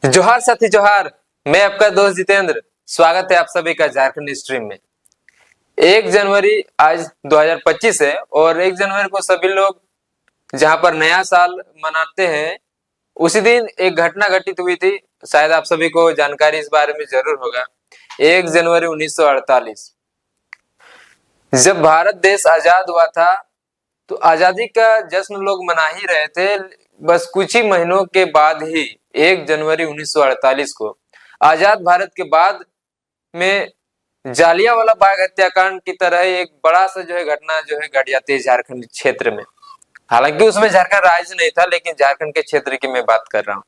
जोहार साथी जोहार। मैं आपका दोस्त जितेंद्र। स्वागत है आप सभी का झारखंड स्ट्रीम में। 1 जनवरी आज 2025 है और 1 जनवरी को सभी लोग जहां पर नया साल मनाते हैं, उसी दिन एक घटना घटित हुई थी। शायद आप सभी को जानकारी इस बारे में जरूर होगा। 1 जनवरी 1948 जब भारत देश आजाद हुआ था, तो आजादी का जश्न लोग मना ही रहे थे। बस कुछ ही महीनों के बाद ही 1 जनवरी 1948 को आजाद भारत के बाद में जालियांवाला बाग हत्याकांड की तरह एक बड़ा सा घटना घट जाती है झारखंड क्षेत्र में। हालांकि उसमें झारखंड राज्य नहीं था, लेकिन झारखंड के क्षेत्र की मैं बात कर रहा हूँ।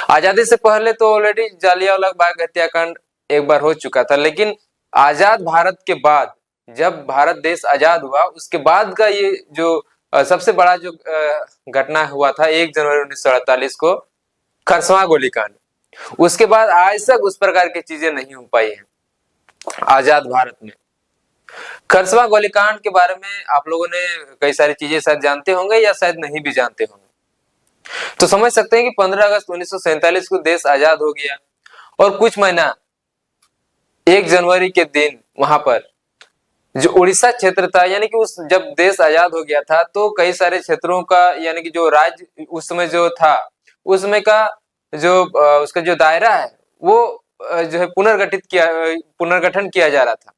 आजादी से पहले तो ऑलरेडी जालियांवाला बाग हत्याकांड एक बार हो चुका था, लेकिन आजाद भारत के बाद, जब भारत देश आजाद हुआ, उसके बाद का ये जो सबसे बड़ा घटना हुआ था 1 जनवरी 1948 को, खरसवां गोलीकांड। उसके बाद आज तक उस प्रकार की चीजें नहीं हो पाई है आजाद भारत में। खरसवां गोलीकांड के बारे में आप लोगों ने कई सारी चीजें शायद जानते होंगे या शायद नहीं भी जानते होंगे। तो समझ सकते हैं कि 15 अगस्त 1947 को देश आजाद हो गया और कुछ महीना 1 जनवरी के दिन वहां पर जो उड़ीसा क्षेत्र था, यानी कि उस जब देश आजाद हो गया था, तो कई सारे क्षेत्रों का, यानी कि जो राज्य उस समय जो था, उस समय का जो उसका जो दायरा है वो पुनर्गठन किया जा रहा था।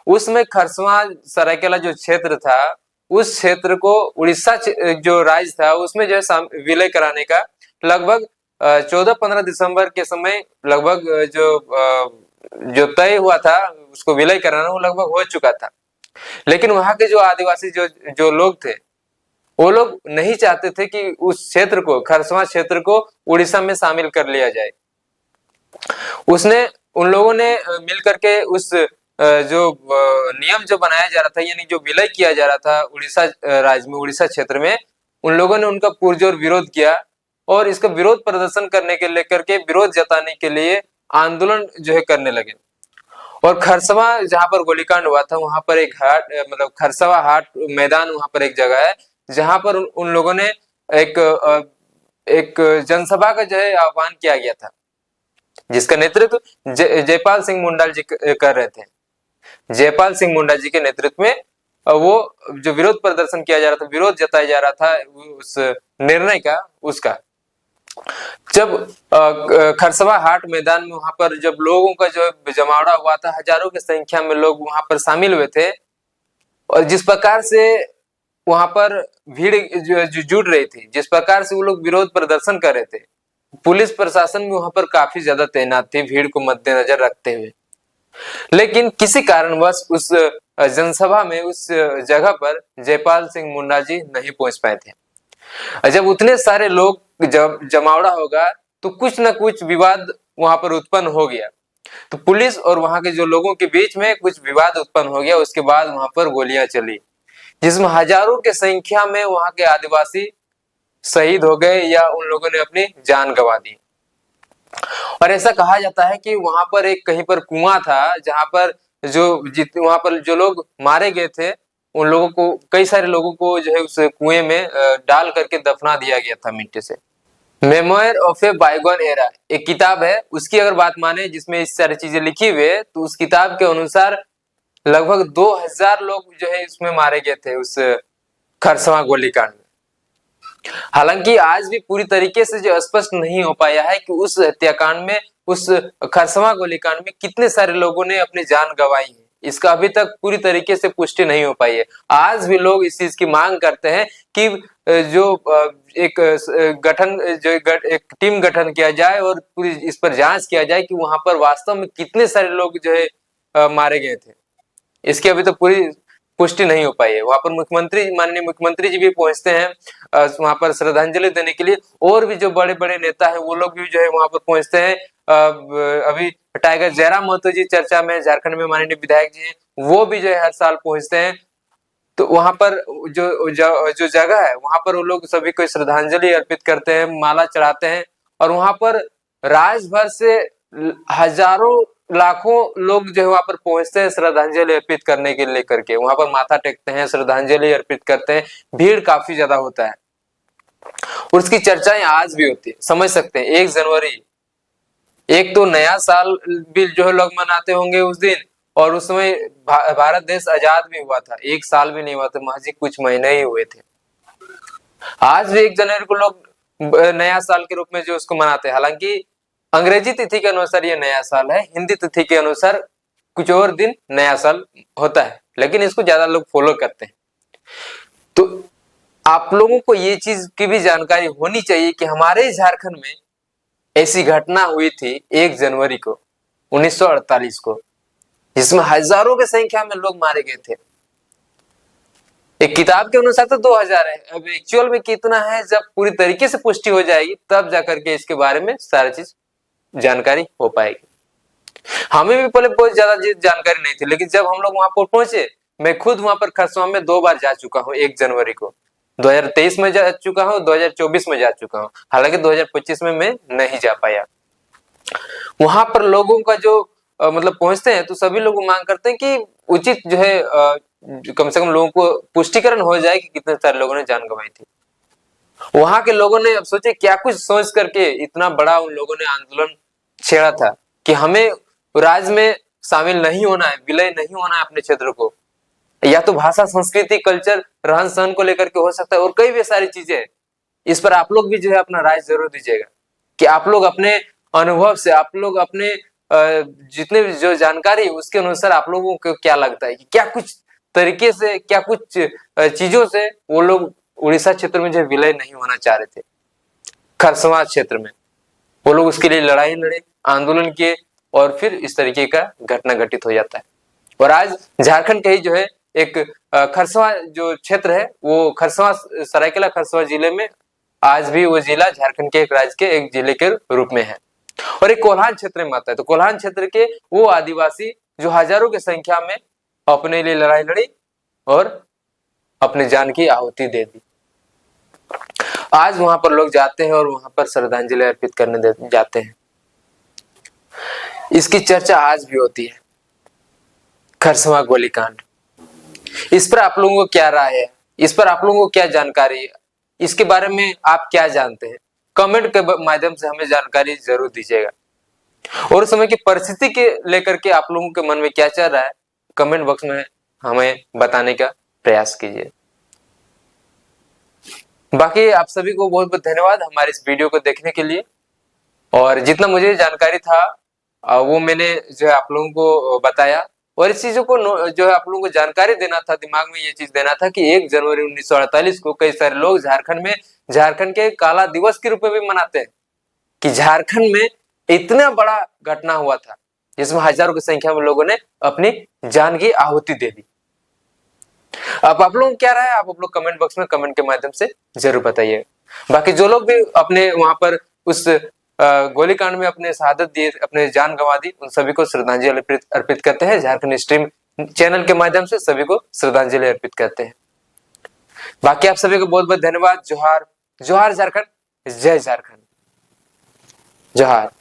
उसमें खरसवां सरायकेला जो क्षेत्र था, उस क्षेत्र को उड़ीसा जो राज्य था उसमें विलय कराने का लगभग 14-15 दिसंबर के समय लगभग जो तय हुआ था उसको विलय कराना, वो लगभग हो चुका था। लेकिन वहां के जो आदिवासी जो लोग थे, वो लोग नहीं चाहते थे कि उस क्षेत्र को, खरसवां क्षेत्र को उड़ीसा में शामिल कर लिया जाए। उन लोगों ने मिल करके उस जो नियम जो बनाया जा रहा था, यानी जो विलय किया जा रहा था उड़ीसा राज्य में, उड़ीसा क्षेत्र में, उन लोगों ने उनका पुरजोर विरोध किया और इसका विरोध प्रदर्शन करने के लेकर के, विरोध जताने के लिए आंदोलन करने लगे। और खरसवा जहां पर गोलीकांड हुआ था, वहां पर एक हाट, मतलब खरसवा हाट मैदान, वहां पर एक जगह है जहां पर उन लोगों ने एक जनसभा का आह्वान किया गया था, जिसका नेतृत्व जयपाल सिंह मुंडा जी कर रहे थे। जयपाल सिंह मुंडा जी के नेतृत्व में वो जो विरोध प्रदर्शन किया जा रहा था, विरोध जताया जा रहा था उस निर्णय का, उसका जब खरसवा हाट मैदान में वहां पर जब लोगों का जमावड़ा हुआ था, हजारों की संख्या में लोग वहां पर शामिल हुए थे, और जिस प्रकार से वहां पर भीड़ जुट रही थी, जिस प्रकार से वो लोग विरोध प्रदर्शन कर रहे थे, पुलिस प्रशासन भी वहां पर काफी ज्यादा तैनात थी भीड़ को मद्देनजर रखते हुए। लेकिन किसी कारणवश उस जनसभा में, उस जगह पर जयपाल सिंह मुंडा जी नहीं पहुंच पाए थे। जब उतने सारे लोग जब जमावड़ा होगा, तो कुछ ना कुछ विवाद वहां पर उत्पन्न हो गया। तो पुलिस और वहां के जो लोगों के बीच में कुछ विवाद उत्पन्न हो गया। उसके बाद वहां पर गोलियां चली, जिसमें हजारों की संख्या में वहां के आदिवासी शहीद हो गए या उन लोगों ने अपनी जान गंवा दी। और ऐसा कहा जाता है कि वहां पर एक कहीं पर कुआं था, जहां पर वहां पर जो लोग मारे गए थे, उन लोगों को, कई सारे लोगों को उस कुएं में डाल करके दफना दिया गया था मिट्टी से। Memoir of A bygone era एक किताब है, उसकी अगर बात माने, जिसमें इस सारी चीजें लिखी हुई है, तो उस किताब के अनुसार लगभग 2000 लोग इसमें मारे गए थे उस खरसवा गोलीकांड में। हालांकि आज भी पूरी तरीके से जो स्पष्ट नहीं हो पाया है कि उस हत्याकांड में, उस खरसवा गोलीकांड में कितने सारे लोगों ने अपनी जान गंवाई है, इसका अभी तक पूरी तरीके से पुष्टि नहीं हो पाई है। आज भी लोग इस चीज की मांग करते हैं कि एक टीम गठन किया जाए और पूरी इस पर जांच किया जाए कि वहां पर वास्तव में कितने सारे लोग मारे गए थे। इसकी अभी तो पूरी पुष्टि नहीं हो पाई है। वहां पर माननीय मुख्यमंत्री जी भी पहुंचते हैं वहां पर श्रद्धांजलि देने के लिए, और भी जो बड़े बड़े नेता है वो लोग भी वहां पर पहुंचते हैं। अभी टाइगर जयराम महतो जी चर्चा में, झारखंड में माननीय विधायक जी हैं, वो भी हर साल पहुंचते हैं। तो वहां पर जो जगह है, वहां पर वो लोग सभी को श्रद्धांजलि अर्पित करते हैं, माला चढ़ाते हैं, और वहां पर राज्य भर से हजारों लाखों लोग वहां पर पहुंचते हैं श्रद्धांजलि अर्पित करने के लेकर के, वहां पर माथा टेकते हैं, श्रद्धांजलि अर्पित करते हैं। भीड़ काफी ज्यादा होता है। और उसकी चर्चाएं आज भी होती है। समझ सकते हैं 1 जनवरी, एक तो नया साल भी जो है लोग मनाते होंगे उस दिन, और उस समय भारत देश आजाद भी हुआ था, 1 साल भी नहीं हुआ था, महज कुछ महीने ही हुए थे। आज भी 1 जनवरी को लोग नया साल के रूप में जो उसको मनाते हैं। हालांकि अंग्रेजी तिथि के अनुसार ये नया साल है, हिंदी तिथि के अनुसार कुछ और दिन नया साल होता है, लेकिन इसको ज्यादा लोग फॉलो करते हैं। तो आप लोगों को ये चीज की भी जानकारी होनी चाहिए कि हमारे झारखंड में ऐसी घटना हुई थी 1 जनवरी को 1948 को, जिसमें हजारों की संख्या में लोग मारे गए थे। एक किताब के अनुसार तो 2000 है, अब एक्चुअल में कितना है जब पूरी तरीके से पुष्टि हो जाएगी तब जाकर के इसके बारे में सारी चीज जानकारी हो पाएगी। हमें भी पहले बहुत ज्यादा जानकारी नहीं थी, लेकिन जब हम लोग वहां पर पहुंचे, मैं खुद वहां पर खरसवां में 2 बार जा चुका हूँ। 1 जनवरी को 2023 में जा चुका हूँ, 2024 में जा चुका हूँ। हालांकि 2025 में मैं नहीं जा पाया। वहां पर लोगों का जो मतलब पहुंचते हैं तो सभी लोग मांग करते हैं कि उचित जो है कम से कम लोगों को पुष्टिकरण हो जाए कि कितने सारे लोगों ने जान गंवाई थी। वहां के लोगों ने अब सोचे क्या कुछ सोच करके इतना बड़ा उन लोगों ने आंदोलन छेड़ा था कि हमें राज्य में शामिल नहीं होना है, विलय नहीं होना है अपने क्षेत्र को, या तो भाषा, संस्कृति, कल्चर, रहन सहन को लेकर के हो सकता है, और कई भी सारी चीजें। इस पर आप लोग भी जो है अपना राय जरूर दीजिएगा कि आप लोग अपने अनुभव से, आप लोग अपने जितने भी जो जानकारी है उसके अनुसार आप लोगों को क्या लगता है कि क्या कुछ तरीके से, क्या कुछ चीजों से वो लोग उड़ीसा क्षेत्र में जो विलय नहीं होना चाह रहे थे। खरसवां क्षेत्र में वो लोग उसके लिए लड़ाई लड़े, आंदोलन किए, और फिर इस तरीके का घटना घटित हो जाता है। और आज झारखंड के ही जो है एक खरसवां जो क्षेत्र है, वो खरसवां, सरायकेला खरसवां जिले में आज भी वो जिला झारखंड के एक राज्य के एक जिले के रूप में है। और एक कोल्हान क्षेत्र में आता है। तो कोल्हान क्षेत्र के वो आदिवासी जो हजारों की संख्या में अपने लिए लड़ाई लड़ी और अपनी जान की आहुति दे दी। आज वहां पर लोग जाते हैं और वहां पर श्रद्धांजलि अर्पित करने जाते हैं। इसकी चर्चा आज भी होती है, खरसवां गोलीकांड। इस पर आप लोगों को क्या राय है, इस पर आप लोगों को क्या जानकारी है, इसके बारे में आप क्या जानते हैं, कमेंट के माध्यम से हमें जानकारी जरूर दीजिएगा। और उस समय की परिस्थिति के लेकर के आप लोगों के मन में क्या चल रहा है, कमेंट बॉक्स में हमें बताने का प्रयास कीजिए। बाकी आप सभी को बहुत बहुत धन्यवाद हमारे इस वीडियो को देखने के लिए। और जितना मुझे जानकारी था वो मैंने जो है आप लोगों को बताया, और इस चीजों को जो है आप लोगों को जानकारी देना था, दिमाग में ये चीज देना था कि 1 जनवरी 1948 को कई सारे लोग झारखंड में, झारखंड के काला दिवस के रूप में भी मनाते हैं कि झारखंड में इतना बड़ा घटना हुआ था जिसमें हजारों की संख्या में लोगों ने अपनी जान की आहुति दे दी। अब आप लोग क्या रहा है, आप लोग कमेंट बॉक्स में कमेंट के माध्यम से जरूर बताइए। बाकी जो लोग भी अपने वहां पर उस गोलीकांड में अपने शहादत दिए, अपने जान गंवा दी, उन सभी को श्रद्धांजलि अर्पित करते हैं। झारखंड स्ट्रीम चैनल के माध्यम से सभी को श्रद्धांजलि अर्पित करते हैं। बाकी आप सभी को बहुत बहुत धन्यवाद। जोहार, जोहार झारखंड, जय झारखंड, जोहार।